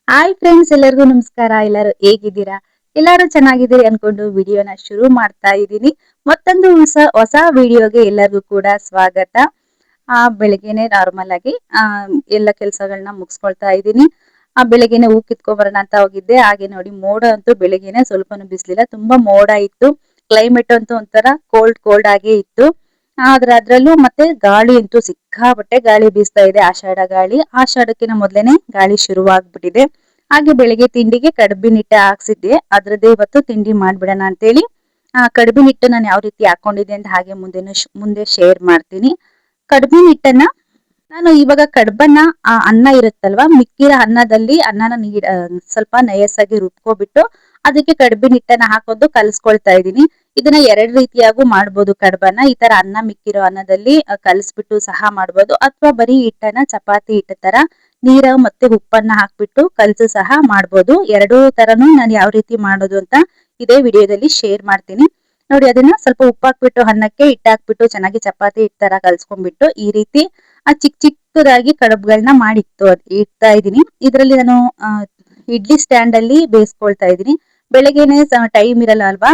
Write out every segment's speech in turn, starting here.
Hi friends, ಎಲ್ಲರಿಗೂ ನಮಸ್ಕಾರ. ಎಲ್ಲರೂ ಹೇಗಿದ್ದೀರಾ? ಎಲ್ಲರೂ ಚೆನ್ನಾಗಿದ್ದೀರಿ ಅನ್ಕೊಂಡು ವಿಡಿಯೋನ ಶುರು ಮಾಡ್ತಾ ಇದ್ದೀನಿ. ಮತ್ತೊಂದು ಹೊಸ ವಿಡಿಯೋಗೆ ಎಲ್ಲರಿಗೂ ಕೂಡ ಸ್ವಾಗತ. ಬೆಳಿಗ್ಗೆನೆ ನಾರ್ಮಲ್ ಆಗಿ ಎಲ್ಲ ಕೆಲಸಗಳನ್ನ ಮುಗಿಸ್ಕೊಳ್ತಾ ಇದ್ದೀನಿ. ಬೆಳಿಗ್ಗೆನೆ ಹೂ ಕಿತ್ಕೊಂಬರೋಣ ಅಂತ ಹೋಗಿದ್ದೆ. ಹಾಗೆ ನೋಡಿ, ಮೋಡ ಅಂತೂ ಬೆಳಿಗ್ಗೆನೆ ಸ್ವಲ್ಪನೂ ಬಿಸ್ಲಿಲ್ಲ, ತುಂಬಾ ಮೋಡ ಇತ್ತು. ಕ್ಲೈಮೇಟ್ ಅಂತೂ ಒಂಥರ ಕೋಲ್ಡ್ ಕೋಲ್ಡ್ ಆಗೇ ಇತ್ತು. ಆದ್ರೆ ಅದ್ರಲ್ಲೂ ಮತ್ತೆ ಗಾಳಿ ಅಂತೂ ಸಿಕ್ಕಾಪಟ್ಟೆ ಗಾಳಿ ಬೀಸ್ತಾ ಇದೆ. ಆಷಾಢ ಗಾಳಿ, ಆಷಾಢಕ್ಕಿಂತ ಮೊದ್ಲೇನೆ ಗಾಳಿ ಶುರುವಾಗ್ಬಿಟ್ಟಿದೆ. ಹಾಗೆ ಬೆಳಿಗ್ಗೆ ತಿಂಡಿಗೆ ಕಡ್ಬಿನ ಹಿಟ್ಟೆ ಹಾಕ್ಸಿದ್ದೆ. ಅದ್ರದ್ದೇ ಇವತ್ತು ತಿಂಡಿ ಮಾಡ್ಬಿಡೋಣ ಅಂತೇಳಿ ಕಡ್ಬಿನ ಹಿಟ್ಟು ನಾನು ಯಾವ ರೀತಿ ಹಾಕೊಂಡಿದ್ದೆ ಅಂತ ಹಾಗೆ ಮುಂದೆ ಶೇರ್ ಮಾಡ್ತೀನಿ. ಕಡ್ಬಿನ ಹಿಟ್ಟನ್ನ ನಾನು ಇವಾಗ ಕಡ್ಬನ್ನ ಅನ್ನ ಇರುತ್ತಲ್ವಾ, ಮಿಕ್ಕಿರೋ ಅನ್ನನ ಸ್ವಲ್ಪ ನಯಸ್ಸಾಗಿ ರುಬ್ಕೊಬಿಟ್ಟು ಅದಕ್ಕೆ ಕಡ್ಬಿನ ಹಿಟ್ಟನ್ನ ಹಾಕೊಂಡು ಕಲ್ಸ್ಕೊಳ್ತಾ ಇದ್ದೀನಿ. ಇದನ್ನ ಎರಡ್ ರೀತಿಯಾಗೂ ಮಾಡ್ಬೋದು. ಕಡ್ಬನ್ನ ಈ ತರ ಅನ್ನ ಮಿಕ್ಕಿರೋ ಅನ್ನದಲ್ಲಿ ಕಲ್ಸ್ಬಿಟ್ಟು ಸಹ ಮಾಡ್ಬೋದು, ಅಥವಾ ಬರೀ ಹಿಟ್ಟನ್ನ ಚಪಾತಿ ಹಿಟ್ಟ ತರ ನೀರ ಮತ್ತೆ ಉಪ್ಪನ್ನ ಹಾಕ್ಬಿಟ್ಟು ಕಲ್ಸು ಸಹ ಮಾಡ್ಬೋದು. ಎರಡೂ ತರನು ನಾನು ಯಾವ ರೀತಿ ಮಾಡೋದು ಅಂತ ಇದೇ ವಿಡಿಯೋದಲ್ಲಿ ಶೇರ್ ಮಾಡ್ತೀನಿ. ನೋಡಿ, ಅದನ್ನ ಸ್ವಲ್ಪ ಉಪ್ಪು ಹಾಕ್ಬಿಟ್ಟು ಅನ್ನಕ್ಕೆ ಹಿಟ್ಟಾಕ್ಬಿಟ್ಟು ಚೆನ್ನಾಗಿ ಚಪಾತಿ ಹಿಟ್ ತರ ಕಲ್ಸ್ಕೊಂಡ್ಬಿಟ್ಟು ಈ ರೀತಿ ಚಿಕ್ಕದಾಗಿ ಕಡುಬುಗಳನ್ನ ಇಡ್ತಾ ಇದೀನಿ. ಇದರಲ್ಲಿ ನಾನು ಇಡ್ಲಿ ಸ್ಟ್ಯಾಂಡ್ ಅಲ್ಲಿ ಬೇಯಿಸ್ಕೊಳ್ತಾ ಇದೀನಿ. ಬೆಳಗ್ಗೆನೆ ಟೈಮ್ ಇರಲ್ಲ ಅಲ್ವಾ,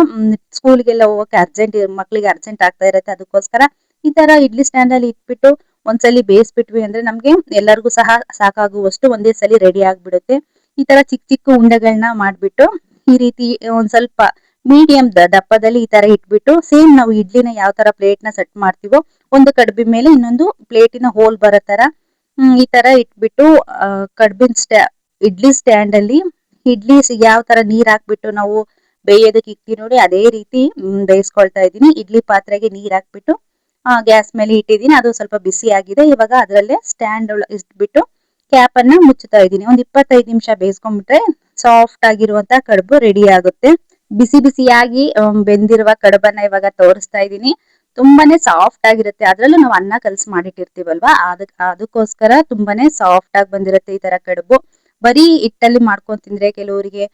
ಸ್ಕೂಲ್ಗೆಲ್ಲ ಹೋಗಕ್ಕೆ ಮಕ್ಳಿಗೆ ಅರ್ಜೆಂಟ್ ಆಗ್ತಾ ಇರತ್ತೆ. ಅದಕ್ಕೋಸ್ಕರ ಈ ತರ ಇಡ್ಲಿ ಸ್ಟ್ಯಾಂಡ್ ಅಲ್ಲಿ ಇಟ್ಬಿಟ್ಟು ಒಂದ್ಸಲಿ ಬೇಯಿಸ್ಬಿಟ್ವಿ ಅಂದ್ರೆ ನಮ್ಗೆ ಎಲ್ಲರಿಗೂ ಸಹ ಸಾಕಾಗುವಷ್ಟು ಒಂದೇ ಸಲಿ ರೆಡಿ ಆಗ್ಬಿಡುತ್ತೆ. ಈ ತರ ಚಿಕ್ಕ ಚಿಕ್ಕ ಉಂಡೆಗಳನ್ನ ಮಾಡ್ಬಿಟ್ಟು ಈ ರೀತಿ ಒಂದ್ ಸ್ವಲ್ಪ ಮೀಡಿಯಂ ದಪ್ಪದಲ್ಲಿ ಈ ತರ ಇಟ್ಬಿಟ್ಟು, ಸೇಮ್ ನಾವು ಇಡ್ಲಿನ ಯಾವ ತರ ಪ್ಲೇಟ್ ನ ಸೆಟ್ ಮಾಡ್ತೀವೋ ಒಂದು ಕಡ್ಬಿ ಮೇಲೆ ಇನ್ನೊಂದು ಪ್ಲೇಟಿನ ಹೋಲ್ ಬರೋ ತರ ಈ ತರ ಇಟ್ಬಿಟ್ಟು ಇಡ್ಲಿ ಸ್ಟ್ಯಾಂಡ್ ಅಲ್ಲಿ ಇಡ್ಲಿ ಯಾವ ತರ ನೀರ್ ಹಾಕ್ಬಿಟ್ಟು ನಾವು ಬೇಯೋದಕ್ಕೆ ಇಕ್ತೀವಿ ನೋಡಿ, ಅದೇ ರೀತಿ ಬೇಯಿಸ್ಕೊಳ್ತಾ ಇದ್ದೀನಿ. ಇಡ್ಲಿ ಪಾತ್ರೆಗೆ ನೀರ್ ಹಾಕ್ಬಿಟ್ಟು ಗ್ಯಾಸ್ ಮೇಲೆ ಇಟ್ಟಿದ್ದೀನಿ. ಅದು ಸ್ವಲ್ಪ ಬಿಸಿ ಆಗಿದೆ. ಇವಾಗ ಅದರಲ್ಲೇ ಸ್ಟ್ಯಾಂಡ್ ಇಟ್ಬಿಟ್ಟು ಕ್ಯಾಪ್ ಅನ್ನ ಮುಚ್ಚುತ್ತಾ ಇದ್ದೀನಿ. ಒಂದ್ 25 ನಿಮಿಷ ಬೇಯಿಸ್ಕೊಂಡ್ಬಿಟ್ರೆ ಸಾಫ್ಟ್ ಆಗಿರುವಂತ ಕಡುಬು ರೆಡಿ ಆಗುತ್ತೆ. ಬಿಸಿ ಬಿಸಿಯಾಗಿ ಬೆಂದಿರುವ ಕಡುಬನ್ನ ಇವಾಗ ತೋರಿಸ್ತಾ ಇದ್ದೀನಿ. ತುಂಬಾನೇ ಸಾಫ್ಟ್ ಆಗಿರುತ್ತೆ. ಅದ್ರಲ್ಲೂ ನಾವು ಅನ್ನ ಕಲ್ಸಿ ಮಾಡಿಟ್ಟಿರ್ತೀವಲ್ವಾ, ಅದಕ್ಕೋಸ್ಕರ ತುಂಬಾನೇ ಸಾಫ್ಟ್ ಆಗಿ ಬಂದಿರುತ್ತೆ ಈ ತರ ಕಡುಬು. ಬರೀ ಹಿಟ್ಟಲ್ಲಿ ಮಾಡ್ಕೊಂಡ್ ತಿಂದ್ರೆ ಕೆಲವರಿಗೆ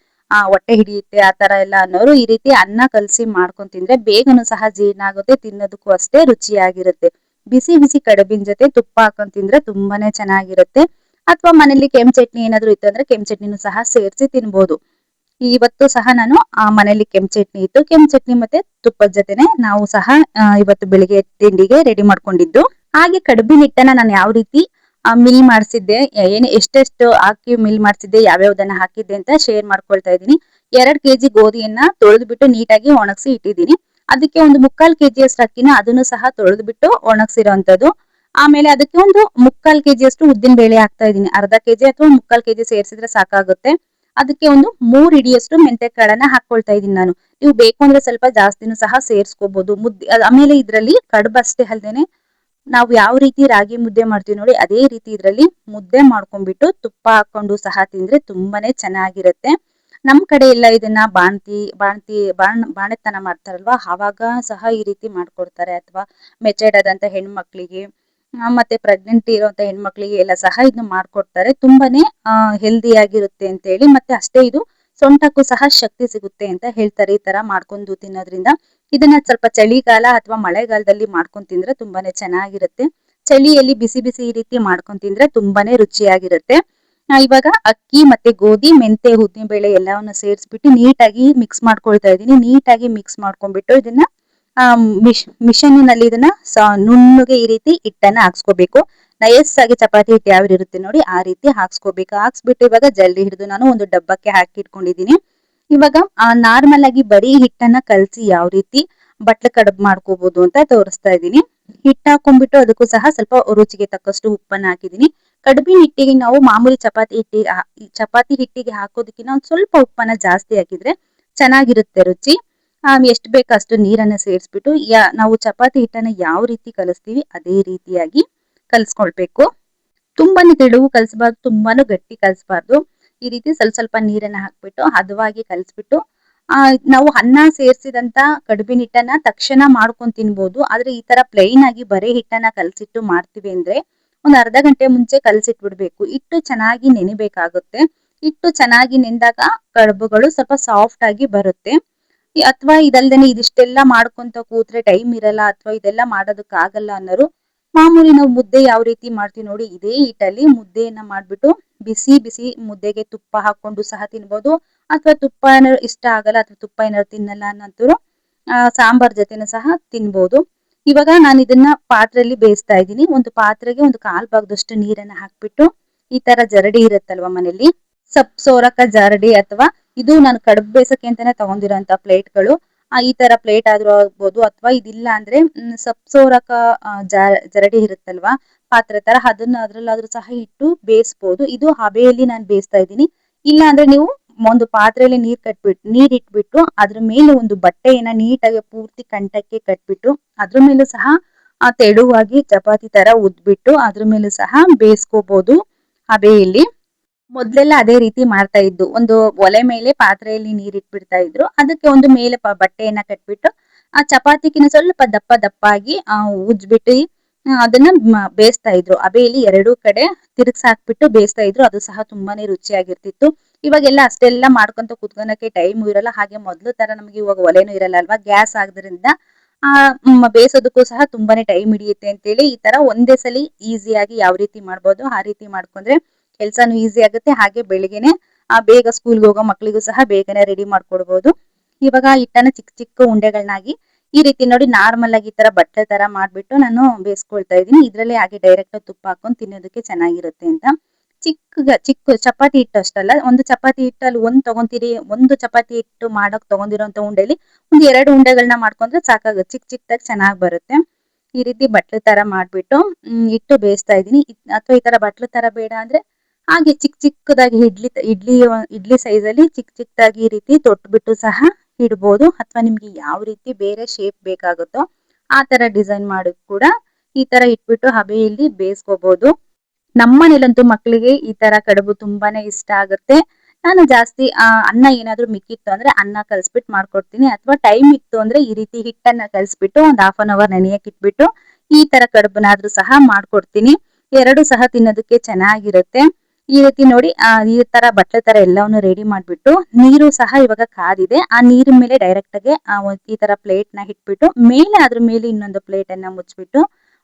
ಹೊಟ್ಟೆ ಹಿಡಿಯುತ್ತೆ ಆ ತರ ಎಲ್ಲ ಅನ್ನೋರು ಈ ರೀತಿ ಅನ್ನ ಕಲ್ಸಿ ಮಾಡ್ಕೊಂಡ್ ತಿಂದ್ರೆ ಬೇಗನೂ ಸಹ ಜೀರ್ಣ ಆಗುತ್ತೆ, ತಿನ್ನೋದಕ್ಕೂ ಅಷ್ಟೇ ರುಚಿಯಾಗಿರುತ್ತೆ. ಬಿಸಿ ಬಿಸಿ ಕಡುಬಿನ ಜೊತೆ ತುಪ್ಪ ಹಾಕೊಂಡ್ ತಿಂದ್ರೆ ತುಂಬಾನೇ ಚೆನ್ನಾಗಿರುತ್ತೆ. ಅಥವಾ ಮನೇಲಿ ಕೆಂಪು ಚಟ್ನಿ ಏನಾದ್ರು ಇತ್ತು ಅಂದ್ರೆ ಕೆಂಪು ಚಟ್ನಿನೂ ಸಹ ಸೇರಿಸಿ ತಿನ್ಬೋದು. ಇವತ್ತು ಸಹ ನಾನು ಮನೇಲಿ ಕೆಂಪು ಚಟ್ನಿ ಇತ್ತು, ಕೆಂಪು ಚಟ್ನಿ ಮತ್ತೆ ತುಪ್ಪದ ಜೊತೆನೆ ನಾವು ಸಹ ಇವತ್ತು ಬೆಳಿಗ್ಗೆ ತಿಂಡಿಗೆ ರೆಡಿ ಮಾಡ್ಕೊಂಡಿದ್ದು. ಹಾಗೆ ಕಡುಬಿನ ಹಿಟ್ಟನ್ನ ನಾನು ಯಾವ ರೀತಿ ಮಿಲ್ ಮಾಡಿಸಿದ್ದೆ, ಎಷ್ಟೆಷ್ಟು ಹಾಕಿ ಮಿಲ್ ಮಾಡಿಸಿದ್ದೆ, ಯಾವ್ಯಾವ್ದನ್ನ ಹಾಕಿದ್ದೆ ಅಂತ ಶೇರ್ ಮಾಡ್ಕೊಳ್ತಾ ಇದ್ದೀನಿ. 2 kg ಗೋಧಿಯನ್ನ ತೊಳೆದ್ಬಿಟ್ಟು ನೀಟಾಗಿ ಒಣಗಿಸಿ ಇಟ್ಟಿದ್ದೀನಿ. ಅದಕ್ಕೆ ಒಂದು 3/4 kg ಅಷ್ಟು ಅಕ್ಕಿನ ಅದನ್ನು ಸಹ ತೊಳೆದ್ಬಿಟ್ಟು ಒಣಗಿಸಿರೋಂಥದ್ದು. ಆಮೇಲೆ ಅದಕ್ಕೆ ಒಂದು 3/4 kg ಅಷ್ಟು ಉದ್ದಿನ ಬೇಳೆ ಹಾಕ್ತಾ ಇದ್ದೀನಿ. ಅರ್ಧ kg ಅಥವಾ 3/4 kg ಸೇರಿಸಿದ್ರೆ ಸಾಕಾಗುತ್ತೆ. ಅದಕ್ಕೆ ಒಂದು 3 ಹಿಡಿಯಷ್ಟು ಮೆಂತೆ ಕಾಳನ್ನ ಹಾಕೊಳ್ತಾ ಇದೀನಿ ನಾನು. ನೀವು ಬೇಕು ಅಂದ್ರೆ ಸ್ವಲ್ಪ ಜಾಸ್ತಿನೂ ಸಹ ಸೇರಿಸ್ಕೋಬಹುದು. ಆಮೇಲೆ ಇದ್ರಲ್ಲಿ ಕಡುಬು ಅಷ್ಟೇ ಅಲ್ದೇನೆ ನಾವು ಯಾವ ರೀತಿ ರಾಗಿ ಮುದ್ದೆ ಮಾಡ್ತೀವಿ ನೋಡಿ, ಅದೇ ರೀತಿ ಇದ್ರಲ್ಲಿ ಮುದ್ದೆ ಮಾಡ್ಕೊಂಡ್ಬಿಟ್ಟು ತುಪ್ಪ ಹಾಕೊಂಡು ಸಹ ತಿಂದ್ರೆ ತುಂಬಾನೇ ಚೆನ್ನಾಗಿರುತ್ತೆ. ನಮ್ ಕಡೆ ಎಲ್ಲ ಇದನ್ನ ಬಾಣೆತನ ಮಾಡ್ತಾರಲ್ವಾ, ಆವಾಗ ಸಹ ಈ ರೀತಿ ಮಾಡ್ಕೊಡ್ತಾರೆ. ಅಥವಾ ಮೆಚೆಡ್ ಆದಂತ ಹೆಣ್ಮಕ್ಳಿಗೆ ಮತ್ತೆ ಪ್ರೆಗ್ನೆಂಟ್ ಇರುವಂತ ಹೆಣ್ಮಕ್ಳಿಗೆ ಎಲ್ಲ ಸಹ ಇದನ್ನ ಮಾಡ್ಕೊಡ್ತಾರೆ. ತುಂಬಾನೇ ಹೆಲ್ದಿ ಆಗಿರುತ್ತೆ ಅಂತ ಹೇಳಿ, ಮತ್ತೆ ಅಷ್ಟೇ ಇದು ಸೊಂಟಕ್ಕೂ ಸಹ ಶಕ್ತಿ ಸಿಗುತ್ತೆ ಅಂತ ಹೇಳ್ತಾರೆ ಈ ತರ ಮಾಡ್ಕೊಂಡು ತಿನ್ನೋದ್ರಿಂದ. ಇದನ್ನ ಸ್ವಲ್ಪ ಚಳಿಗಾಲ ಅಥವಾ ಮಳೆಗಾಲದಲ್ಲಿ ಮಾಡ್ಕೊಂಡು ತಿಂದ್ರೆ ತುಂಬಾನೇ ಚೆನ್ನಾಗಿರುತ್ತೆ. ಚಳಿಯಲ್ಲಿ ಬಿಸಿ ಬಿಸಿ ಈ ರೀತಿ ಮಾಡ್ಕೊಂಡು ತಿಂದ್ರೆ ತುಂಬಾನೇ ರುಚಿಯಾಗಿರುತ್ತೆ. ಇವಾಗ ಅಕ್ಕಿ ಮತ್ತೆ ಗೋಧಿ, ಮೆಂತೆ, ಉದ್ದಿನ ಬೇಳೆ ಎಲ್ಲವನ್ನ ಸೇರಿಸ್ಬಿಟ್ಟು ನೀಟಾಗಿ ಮಿಕ್ಸ್ ಮಾಡ್ಕೊಳ್ತಾ ಇದ್ದೀನಿ. ನೀಟಾಗಿ ಮಿಕ್ಸ್ ಮಾಡ್ಕೊಂಡ್ಬಿಟ್ಟು ಇದನ್ನ ಮಿಷನ್ನಲ್ಲಿ ಇದನ್ನ ನುಣ್ಣಗೆ ಈ ರೀತಿ ಹಿಟ್ಟನ್ನ ಹಾಕ್ಸ್ಕೋಬೇಕು. ನಯಸ್ಸಾಗಿ ಚಪಾತಿ ಹಿಟ್ಟು ಯಾವ ಇರುತ್ತೆ ನೋಡಿ, ಆ ರೀತಿ ಹಾಕ್ಸ್ಕೋಬೇಕು. ಹಾಕ್ಸ್ಬಿಟ್ಟು ಇವಾಗ ಜಲ್ದಿ ಹಿಡಿದು ನಾನು ಒಂದು ಡಬ್ಬಕ್ಕೆ ಹಾಕಿಟ್ಕೊಂಡಿದೀನಿ. ಇವಾಗ ನಾರ್ಮಲ್ ಆಗಿ ಬರೀ ಹಿಟ್ಟನ್ನ ಕಲ್ಸಿ ಯಾವ ರೀತಿ ಬಟ್ಲು ಕಡುಬು ಮಾಡ್ಕೋಬಹುದು ಅಂತ ತೋರಿಸ್ತಾ ಇದ್ದೀನಿ. ಹಿಟ್ಟು ಹಾಕೊಂಡ್ಬಿಟ್ಟು ಅದಕ್ಕೂ ಸಹ ಸ್ವಲ್ಪ ರುಚಿಗೆ ತಕ್ಕಷ್ಟು ಉಪ್ಪನ್ನ ಹಾಕಿದೀನಿ. ಕಡುಬಿನ ಹಿಟ್ಟಿಗೆ ನಾವು ಮಾಮೂಲಿ ಚಪಾತಿ ಹಿಟ್ಟಿಗೆ ಹಾಕೋದಕ್ಕಿಂತ ಒಂದ್ ಸ್ವಲ್ಪ ಉಪ್ಪನ್ನ ಜಾಸ್ತಿ ಹಾಕಿದ್ರೆ ಚೆನ್ನಾಗಿರುತ್ತೆ ರುಚಿ. ಎಷ್ಟು ಬೇಕು ಅಷ್ಟು ನೀರನ್ನ ಸೇರಿಸ್ಬಿಟ್ಟು ನಾವು ಚಪಾತಿ ಹಿಟ್ಟನ್ನ ಯಾವ ರೀತಿ ಕಲಿಸ್ತೀವಿ ಅದೇ ರೀತಿಯಾಗಿ ಕಲ್ಸ್ಕೊಳ್ಬೇಕು. ತುಂಬಾನೇ ತೆಳುವು ಕಲ್ಸ್ಬಾರ್ದು, ತುಂಬಾನು ಗಟ್ಟಿ ಕಲ್ಸ್ಬಾರ್ದು. ಈ ರೀತಿ ಸ್ವಲ್ಪ ಸ್ವಲ್ಪ ನೀರನ್ನ ಹಾಕ್ಬಿಟ್ಟು ಹದವಾಗಿ ಕಲ್ಸ್ಬಿಟ್ಟು ನಾವು ಅನ್ನ ಸೇರ್ಸಿದಂತ ಕಡುಬಿನ ಹಿಟ್ಟನ್ನ ತಕ್ಷಣ ಮಾಡ್ಕೊಂಡ್ ತಿನ್ಬೋದು. ಆದ್ರೆ ಈ ತರ ಪ್ಲೈನ್ ಆಗಿ ಬರೀ ಹಿಟ್ಟನ್ನ ಕಲ್ಸಿಟ್ಟು ಮಾಡ್ತೀವಿ ಅಂದ್ರೆ ಒಂದ್ ಅರ್ಧ ಗಂಟೆ ಮುಂಚೆ ಕಲ್ಸಿಟ್ಬಿಡ್ಬೇಕು. ಹಿಟ್ಟು ಚೆನ್ನಾಗಿ ನೆನಿಬೇಕಾಗುತ್ತೆ. ಹಿಟ್ಟು ಚೆನ್ನಾಗಿ ನೆಂದಾಗ ಕಡುಬುಗಳು ಸ್ವಲ್ಪ ಸಾಫ್ಟ್ ಆಗಿ ಬರುತ್ತೆ. ಅಥವಾ ಇದಲ್ದೇನೆ ಇದಿಷ್ಟೆಲ್ಲ ಮಾಡ್ಕೊಂತ ಕೂತ್ರೆ ಟೈಮ್ ಇರಲ್ಲ ಅಥವಾ ಇದೆಲ್ಲ ಮಾಡೋದಕ್ ಆಗಲ್ಲ ಅನ್ನೋರು ಮಾಮೂಲಿ ನಾವು ಮುದ್ದೆ ಯಾವ ರೀತಿ ಮಾಡ್ತೀವಿ ನೋಡಿ, ಇದೇ ಹಿಟ್ಟಲ್ಲಿ ಮುದ್ದೆಯನ್ನ ಮಾಡ್ಬಿಟ್ಟು ಬಿಸಿ ಬಿಸಿ ಮುದ್ದೆಗೆ ತುಪ್ಪ ಹಾಕೊಂಡು ಸಹ ತಿನ್ಬೋದು. ಅಥವಾ ತುಪ್ಪ ಏನಾದ್ರು ಇಷ್ಟ ಆಗಲ್ಲ ಅಥವಾ ತುಪ್ಪ ಏನಾದ್ರು ತಿನ್ನಲ್ಲ ಅನ್ನೋಂಥವ್ರು ಸಾಂಬಾರ್ ಜೊತೆನೂ ಸಹ ತಿನ್ಬೋದು. ಇವಾಗ ನಾನು ಇದನ್ನ ಪಾತ್ರೆಯಲ್ಲಿ ಬೇಯಿಸ್ತಾ ಇದ್ದೀನಿ. ಒಂದು ಪಾತ್ರೆಗೆ ಒಂದು ಕಾಲ್ ಭಾಗದಷ್ಟು ನೀರನ್ನ ಹಾಕ್ಬಿಟ್ಟು, ಈ ತರ ಜರಡಿ ಇರುತ್ತಲ್ವಾ ಮನೇಲಿ, ಸೋರಕ ಜರಡಿ, ಅಥವಾ ಇದು ನಾನು ಕಡುಬು ಬೇಸಕ್ಕೆ ಅಂತಾನೆ ತಗೊಂಡಿರೋಂತ ಪ್ಲೇಟ್ಗಳು. ಈ ತರ ಪ್ಲೇಟ್ ಆದ್ರೂ ಆಗ್ಬೋದು, ಅಥವಾ ಇದಿಲ್ಲ ಅಂದ್ರೆ ಸೋರಕ ಜರಡಿ ಇರುತ್ತಲ್ವಾ ಪಾತ್ರೆ ತರ, ಅದನ್ನ ಅದ್ರಲ್ಲಾದ್ರೂ ಸಹ ಇಟ್ಟು ಬೇಯಿಸ್ಬೋದು. ಇದು ಹಬೆಯಲ್ಲಿ ನಾನು ಬೇಯಿಸ್ತಾ ಇದ್ದೀನಿ. ಇಲ್ಲ ಅಂದ್ರೆ ನೀವು ಒಂದು ಪಾತ್ರೆಯಲ್ಲಿ ನೀರ್ ಇಟ್ಬಿಟ್ಟು ಅದ್ರ ಮೇಲೆ ಒಂದು ಬಟ್ಟೆಯನ್ನ ನೀಟಾಗಿ ಪೂರ್ತಿ ಕಂಠಕ್ಕೆ ಕಟ್ಬಿಟ್ಟು ಅದ್ರ ಮೇಲೂ ಸಹ ತೆಳುವಾಗಿ ಚಪಾತಿ ತರ ಉದ್ಬಿಟ್ಟು ಅದ್ರ ಮೇಲೂ ಸಹ ಬೇಯಿಸ್ಕೋಬಹುದು ಹಬೆಯಲ್ಲಿ. ಮೊದ್ಲೆಲ್ಲ ಅದೇ ರೀತಿ ಮಾಡ್ತಾ ಇದ್ದು, ಒಂದು ಒಲೆ ಮೇಲೆ ಪಾತ್ರೆಯಲ್ಲಿ ನೀರ್ ಇಟ್ಬಿಡ್ತಾ ಇದ್ರು, ಅದಕ್ಕೆ ಒಂದು ಮೇಲೆ ಬಟ್ಟೆಯನ್ನ ಕಟ್ಬಿಟ್ಟು ಆ ಚಪಾತಿಗಿನ ಸ್ವಲ್ಪ ದಪ್ಪ ದಪ್ಪಾಗಿ ಉಜ್ಬಿಟ್ಟು ಅದನ್ನ ಬೇಯಿಸ್ತಾ ಇದ್ರು. ಹಬೆಯಲ್ಲಿ ಎರಡೂ ಕಡೆ ತಿರುಗ್ಸ್ ಹಾಕ್ಬಿಟ್ಟು ಬೇಯಿಸ್ತಾ ಇದ್ರು. ಅದು ಸಹ ತುಂಬಾನೇ ರುಚಿಯಾಗಿರ್ತಿತ್ತು. ಇವಾಗೆಲ್ಲ ಅಷ್ಟೆಲ್ಲ ಮಾಡ್ಕೊಂತ ಕುತ್ಕೊಳಕ್ಕೆ ಟೈಮ್ ಇರಲ್ಲ. ಹಾಗೆ ಮೊದ್ಲು ತರ ನಮ್ಗೆ ಇವಾಗ ಒಲೆನೂ ಇರಲ್ಲ ಅಲ್ವಾ, ಗ್ಯಾಸ್ ಆಗೋದ್ರಿಂದ ಬೇಯಿಸೋದಕ್ಕೂ ಸಹ ತುಂಬಾನೇ ಟೈಮ್ ಹಿಡಿಯುತ್ತೆ ಅಂತೇಳಿ ಈ ತರ ಒಂದೇ ಸಲಿ ಈಸಿಯಾಗಿ ಯಾವ ರೀತಿ ಮಾಡ್ಬೋದು ಆ ರೀತಿ ಮಾಡ್ಕೊಂಡ್ರೆ ಕೆಲ್ಸಾನು ಈಸಿ ಆಗುತ್ತೆ. ಹಾಗೆ ಬೆಳಿಗ್ಗೆನೆ ಬೇಗ ಸ್ಕೂಲ್ಗೆ ಹೋಗೋ ಮಕ್ಳಿಗೂ ಸಹ ಬೇಗನೆ ರೆಡಿ ಮಾಡ್ಕೊಡ್ಬೋದು. ಇವಾಗ ಹಿಟ್ಟನ್ನ ಚಿಕ್ಕ ಚಿಕ್ಕ ಉಂಡೆಗಳನ್ನಾಗಿ ಈ ರೀತಿ ನೋಡಿ ನಾರ್ಮಲ್ ಆಗಿ ಈ ತರ ಬಟ್ಟೆ ತರ ಮಾಡ್ಬಿಟ್ಟು ನಾನು ಬೇಯಿಸ್ಕೊಳ್ತಾ ಇದೀನಿ. ಇದ್ರಲ್ಲಿ ಹಾಗೆ ಡೈರೆಕ್ಟ್ ತುಪ್ಪ ಹಾಕೊಂಡು ತಿನ್ನೋದಕ್ಕೆ ಚೆನ್ನಾಗಿರುತ್ತೆ ಅಂತ. ಚಿಕ್ಕ ಚಪಾತಿ ಹಿಟ್ಟು ಅಷ್ಟಲ್ಲ, ಒಂದು ಚಪಾತಿ ಹಿಟ್ಟಲ್ಲಿ ಒಂದು ಚಪಾತಿ ಹಿಟ್ಟು ಮಾಡಕ್ ತಗೊಂಡಿರೋಂತ ಉಂಡೆಲಿ ಒಂದು 2 ಉಂಡೆಗಳನ್ನ ಮಾಡ್ಕೊಂಡ್ರೆ ಸಾಕಾಗುತ್ತೆ, ಚಿಕ್ಕ ಚಿಕ್ಕದಾಗಿ ಚೆನ್ನಾಗಿ ಬರುತ್ತೆ. ಈ ರೀತಿ ಬಟ್ಲು ತರ ಮಾಡ್ಬಿಟ್ಟು ಇಟ್ಟು ಬೇಯಿಸ್ತಾ ಇದೀನಿ. ಅಥವಾ ಈ ತರ ಬಟ್ಲು ತರ ಬೇಡ ಅಂದ್ರೆ ಹಾಗೆ ಚಿಕ್ಕ ಚಿಕ್ಕದಾಗಿ ಇಡ್ಲಿ ಸೈಜ್ ಅಲ್ಲಿ ಚಿಕ್ಕ ಚಿಕ್ಕದಾಗಿ ಈ ರೀತಿ ತೊಟ್ಬಿಟ್ಟು ಸಹ ಇಡ್ಬೋದು. ಅಥವಾ ನಿಮ್ಗೆ ಯಾವ ರೀತಿ ಬೇರೆ ಶೇಪ್ ಬೇಕಾಗುತ್ತೋ ಆ ತರ ಡಿಸೈನ್ ಮಾಡಿ ಕೂಡ ಈ ತರ ಇಟ್ಬಿಟ್ಟು ಹಬೆಯಲ್ಲಿ ಬೇಯಿಸ್ಕೋಬಹುದು. ನಮ್ಮನೇಲಂತೂ ಮಕ್ಕಳಿಗೆ ಈ ತರ ಕಡುಬು ತುಂಬಾನೇ ಇಷ್ಟ ಆಗುತ್ತೆ. ನಾನು ಜಾಸ್ತಿ ಅನ್ನ ಏನಾದ್ರು ಮಿಕ್ಕಿತ್ತು ಅಂದ್ರೆ ಅನ್ನ ಕಲ್ಸ್ಬಿಟ್ಟು ಮಾಡ್ಕೊಡ್ತೀನಿ. ಅಥವಾ ಟೈಮ್ ಇತ್ತು ಅಂದ್ರೆ ಈ ರೀತಿ ಹಿಟ್ಟನ್ನ ಕಲ್ಸ್ಬಿಟ್ಟು ಒಂದು ಹಾಫ್ ಅನ್ ಅವರ್ ನೆನೆಯಕ್ ಇಟ್ಬಿಟ್ಟು ಈ ತರ ಕಡುಬನಾದ್ರೂ ಸಹ ಮಾಡ್ಕೊಡ್ತೀನಿ. ಎರಡು ಸಹ ತಿನ್ನೋದಕ್ಕೆ ಚೆನ್ನಾಗಿರುತ್ತೆ. ಈ ರೀತಿ ನೋಡಿ ಈ ತರ ಬಟ್ಲೆ ತರ ಎಲ್ಲವನ್ನು ರೆಡಿ ಮಾಡ್ಬಿಟ್ಟು ನೀರು ಸಹ ಇವಾಗ ಕಾದಿದೆ. ಆ ನೀರಿನ ಮೇಲೆ ಡೈರೆಕ್ಟ್ ಆಗಿ ಈ ತರ ಪ್ಲೇಟ್ ನ ಇಟ್ಬಿಟ್ಟು ಮೇಲೆ ಅದ್ರ ಮೇಲೆ ಇನ್ನೊಂದು ಪ್ಲೇಟ್ ಅನ್ನ ಮುಚ್ಬಿಟ್ಟು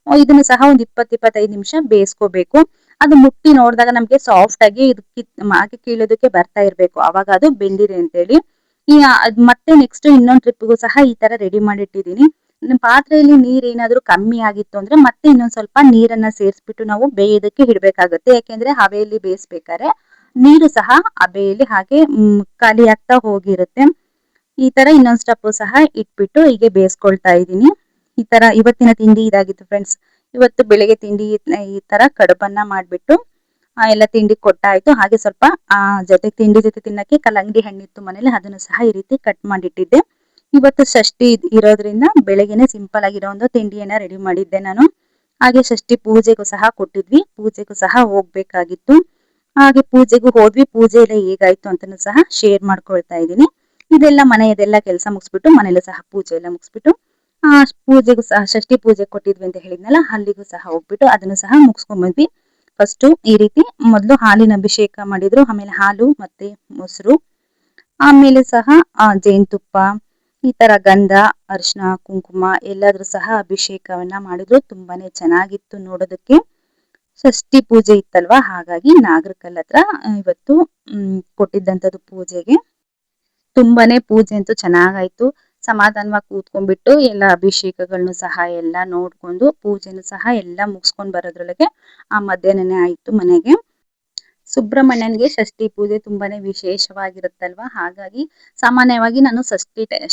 ಇದನ್ನು ಸಹ ಒಂದು 20-25 ನಿಮಿಷ ಬೇಯಿಸ್ಕೋಬೇಕು. ಅದು ಮುಟ್ಟಿ ನೋಡಿದಾಗ ನಮ್ಗೆ ಸಾಫ್ಟ್ ಆಗಿ ಹಾಗೆ ಕೀಳೋದಕ್ಕೆ ಬರ್ತಾ ಇರ್ಬೇಕು, ಅವಾಗ ಅದು ಬೆಂದಿದೆ ಅಂತೇಳಿ. ಮತ್ತೆ ನೆಕ್ಸ್ಟ್ ಇನ್ನೊಂದು ಟ್ರಿಪ್ಗೂ ಸಹ ಈ ತರ ರೆಡಿ ಮಾಡಿಟ್ಟಿದೀನಿ. ಪಾತ್ರೆಯಲ್ಲಿ ನೀರ್ ಏನಾದ್ರು ಕಮ್ಮಿ ಆಗಿತ್ತು ಅಂದ್ರೆ ಮತ್ತೆ ಇನ್ನೊಂದ್ ಸ್ವಲ್ಪ ನೀರನ್ನ ಸೇರಿಸ್ಬಿಟ್ಟು ನಾವು ಬೇಯೋದಕ್ಕೆ ಇಡ್ಬೇಕಾಗುತ್ತೆ. ಯಾಕೆಂದ್ರೆ ಹಬೆಯಲ್ಲಿ ಬೇಯಿಸ್ಬೇಕಾದ್ರೆ ನೀರು ಸಹ ಹಬೆಯಲ್ಲಿ ಹಾಗೆ ಖಾಲಿ ಆಗ್ತಾ ಹೋಗಿರುತ್ತೆ. ಈ ತರ ಇನ್ನೊಂದ್ ಸ್ಟೆಪ್ ಸಹ ಇಟ್ಬಿಟ್ಟು ಹೀಗೆ ಬೇಯಿಸ್ಕೊಳ್ತಾ ಇದ್ದೀನಿ. ಈ ತರ ಇವತ್ತಿನ ತಿಂಡಿ ಇದಾಗಿತ್ತು ಫ್ರೆಂಡ್ಸ್. ಇವತ್ತು ಬೆಳಿಗ್ಗೆ ತಿಂಡಿ ಈ ತರ ಕಡುಬನ್ನ ಮಾಡ್ಬಿಟ್ಟು ಎಲ್ಲ ತಿಂಡಿ ಕೊಟ್ಟಾಯ್ತು. ಹಾಗೆ ಸ್ವಲ್ಪ ಜೊತೆ ತಿಂಡಿ ಜೊತೆ ತಿನ್ನಕ್ಕೆ ಕಲ್ಲಂಗಡಿ ಹಣ್ಣಿತ್ತು ಮನೇಲಿ, ಅದನ್ನು ಸಹ ಈ ರೀತಿ ಕಟ್ ಮಾಡಿಟ್ಟಿದ್ದೆ. ಇವತ್ತು ಷಷ್ಠಿ ಇರೋದ್ರಿಂದ ಬೆಳಗ್ಗೆನೆ ಸಿಂಪಲ್ ಆಗಿರೋ ಒಂದು ತಿಂಡಿಯನ್ನ ರೆಡಿ ಮಾಡಿದ್ದೆ ನಾನು. ಹಾಗೆ ಷಷ್ಠಿ ಪೂಜೆಗೂ ಸಹ ಕೊಟ್ಟಿದ್ವಿ, ಪೂಜೆಗೂ ಸಹ ಹೋಗ್ಬೇಕಾಗಿತ್ತು. ಹಾಗೆ ಪೂಜೆಗೂ ಹೋದ್ವಿ. ಪೂಜೆ ಎಲ್ಲ ಹೇಗಾಯ್ತು ಅಂತಾನು ಸಹ ಶೇರ್ ಮಾಡ್ಕೊಳ್ತಾ ಇದ್ದೀನಿ. ಇದೆಲ್ಲ ಮನೆಯದೆಲ್ಲ ಕೆಲಸ ಮುಗಿಸ್ಬಿಟ್ಟು ಮನೇಲೂ ಸಹ ಪೂಜೆ ಎಲ್ಲ ಮುಗಿಸ್ಬಿಟ್ಟು ಪೂಜೆಗೂ ಸಹ ಷಷ್ಠಿ ಪೂಜೆ ಕೊಟ್ಟಿದ್ವಿ ಅಂತ ಹೇಳಿದ್ನಲ್ಲ, ಅಲ್ಲಿಗೂ ಸಹ ಹೋಗ್ಬಿಟ್ಟು ಅದನ್ನು ಸಹ ಮುಗಿಸ್ಕೊಂಡ್ ಬಂದ್ವಿ. ಫಸ್ಟ್ ಈ ರೀತಿ ಮೊದಲು ಹಾಲಿನ ಅಭಿಷೇಕ ಮಾಡಿದ್ರು, ಆಮೇಲೆ ಹಾಲು ಮತ್ತೆ ಮೊಸರು, ಆಮೇಲೆ ಸಹ ಜೇನುತುಪ್ಪ, ಈ ತರ ಗಂಧ, ಅರಿಶಿನ, ಕುಂಕುಮ ಎಲ್ಲಾದ್ರೂ ಸಹ ಅಭಿಷೇಕವನ್ನ ಮಾಡಿದ್ರು. ತುಂಬಾನೇ ಚೆನ್ನಾಗಿತ್ತು ನೋಡೋದಕ್ಕೆ. ಷಷ್ಠಿ ಪೂಜೆ ಇತ್ತಲ್ವಾ, ಹಾಗಾಗಿ ನಾಗರಕಲ್ ಹತ್ರ ಇವತ್ತು ಕೊಟ್ಟಿದ್ದಂಥದ್ದು ಪೂಜೆಗೆ. ತುಂಬಾನೇ ಪೂಜೆ ಅಂತೂ ಚೆನ್ನಾಗಾಯ್ತು. ಸಮಾಧಾನವಾಗಿ ಕೂತ್ಕೊಂಡ್ಬಿಟ್ಟು ಎಲ್ಲ ಅಭಿಷೇಕಗಳನ್ನು ಸಹ ಎಲ್ಲ ನೋಡ್ಕೊಂಡು ಪೂಜೆನು ಸಹ ಎಲ್ಲ ಮುಗಿಸ್ಕೊಂಡ್ ಬರೋದ್ರೊಳಗೆ ಮಧ್ಯಾಹ್ನನೇ ಆಯ್ತು ಮನೆಗೆ. ಸುಬ್ರಹ್ಮಣ್ಯನ್ಗೆ ಷಷ್ಠಿ ಪೂಜೆ ತುಂಬಾನೇ ವಿಶೇಷವಾಗಿರುತ್ತಲ್ವಾ, ಹಾಗಾಗಿ ಸಾಮಾನ್ಯವಾಗಿ ನಾನು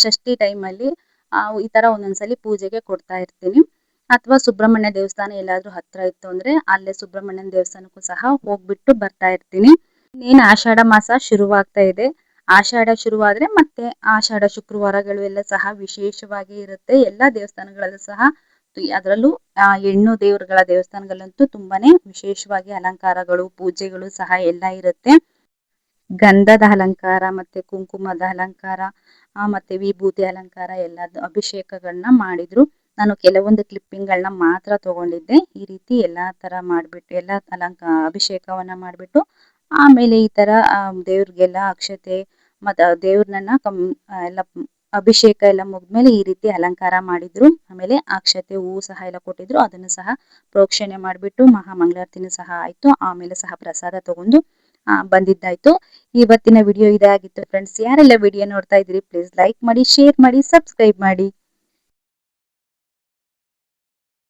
ಷಷ್ಠಿ ಟೈಮ್ ಅಲ್ಲಿ ಈ ತರ ಒಂದೊಂದ್ಸಲಿ ಪೂಜೆಗೆ ಕೊಡ್ತಾ ಇರ್ತೀನಿ. ಅಥವಾ ಸುಬ್ರಹ್ಮಣ್ಯ ದೇವಸ್ಥಾನ ಎಲ್ಲಾದ್ರೂ ಹತ್ರ ಇತ್ತು ಅಂದ್ರೆ ಅಲ್ಲೇ ಸುಬ್ರಹ್ಮಣ್ಯನ ದೇವಸ್ಥಾನಕ್ಕೂ ಸಹ ಹೋಗ್ಬಿಟ್ಟು ಬರ್ತಾ ಇರ್ತೀನಿ. ಇನ್ನೇನು ಆಷಾಢ ಮಾಸ ಶುರುವಾಗ್ತಾ ಇದೆ. ಆಷಾಢ ಶುರುವಾದ್ರೆ ಮತ್ತೆ ಆಷಾಢ ಶುಕ್ರವಾರಗಳು ಎಲ್ಲ ಸಹ ವಿಶೇಷವಾಗಿ ಇರುತ್ತೆ ಎಲ್ಲಾ ದೇವಸ್ಥಾನಗಳಲ್ಲೂ ಸಹ. ಅದರಲ್ಲೂ ಹೆಣ್ಣು ದೇವರುಗಳ ದೇವಸ್ಥಾನಗಳಂತೂ ತುಂಬಾನೇ ವಿಶೇಷವಾಗಿ ಅಲಂಕಾರಗಳು, ಪೂಜೆಗಳು ಸಹ ಎಲ್ಲ ಇರುತ್ತೆ. ಗಂಧದ ಅಲಂಕಾರ ಮತ್ತೆ ಕುಂಕುಮದ ಅಲಂಕಾರ ಮತ್ತೆ ವಿಭೂತಿ ಅಲಂಕಾರ ಎಲ್ಲದ ಅಭಿಷೇಕಗಳನ್ನ ಮಾಡಿದ್ರು. ನಾನು ಕೆಲವೊಂದು ಕ್ಲಿಪ್ಪಿಂಗ್ಗಳನ್ನ ಮಾತ್ರ ತಗೊಂಡಿದ್ದೆ. ಈ ರೀತಿ ಎಲ್ಲಾ ತರ ಮಾಡ್ಬಿಟ್ಟು ಎಲ್ಲ ಅಭಿಷೇಕವನ್ನ ಮಾಡ್ಬಿಟ್ಟು ಆಮೇಲೆ ಈ ತರ ದೇವ್ರಿಗೆಲ್ಲ ಅಕ್ಷತೆ ಮತ್ತೆ ದೇವ್ರನ್ನ ಎಲ್ಲ ಅಭಿಷೇಕ ಎಲ್ಲ ಮುಗಿದ್ಮೇಲೆ ಈ ರೀತಿ ಅಲಂಕಾರ ಮಾಡಿದ್ರು. ಆಮೇಲೆ ಅಕ್ಷತೆ ಹೂವು ಸಹ ಎಲ್ಲ ಕೊಟ್ಟಿದ್ರು. ಅದನ್ನು ಸಹ ಪ್ರೋಕ್ಷಣೆ ಮಾಡಿಬಿಟ್ಟು ಮಹಾಮಂಗಳಾರತಿನೂ ಸಹ ಆಯ್ತು. ಆಮೇಲೆ ಸಹ ಪ್ರಸಾದ ತಗೊಂಡು ಬಂದಿದ್ದಾಯ್ತು. ಇವತ್ತಿನ ವಿಡಿಯೋ ಇದಾಗಿತ್ತು ಫ್ರೆಂಡ್ಸ್. ಯಾರೆಲ್ಲ ವಿಡಿಯೋ ನೋಡ್ತಾ ಇದ್ದೀರಿ ಪ್ಲೀಸ್ ಲೈಕ್ ಮಾಡಿ, ಶೇರ್ ಮಾಡಿ, ಸಬ್ಸ್ಕ್ರೈಬ್ ಮಾಡಿ.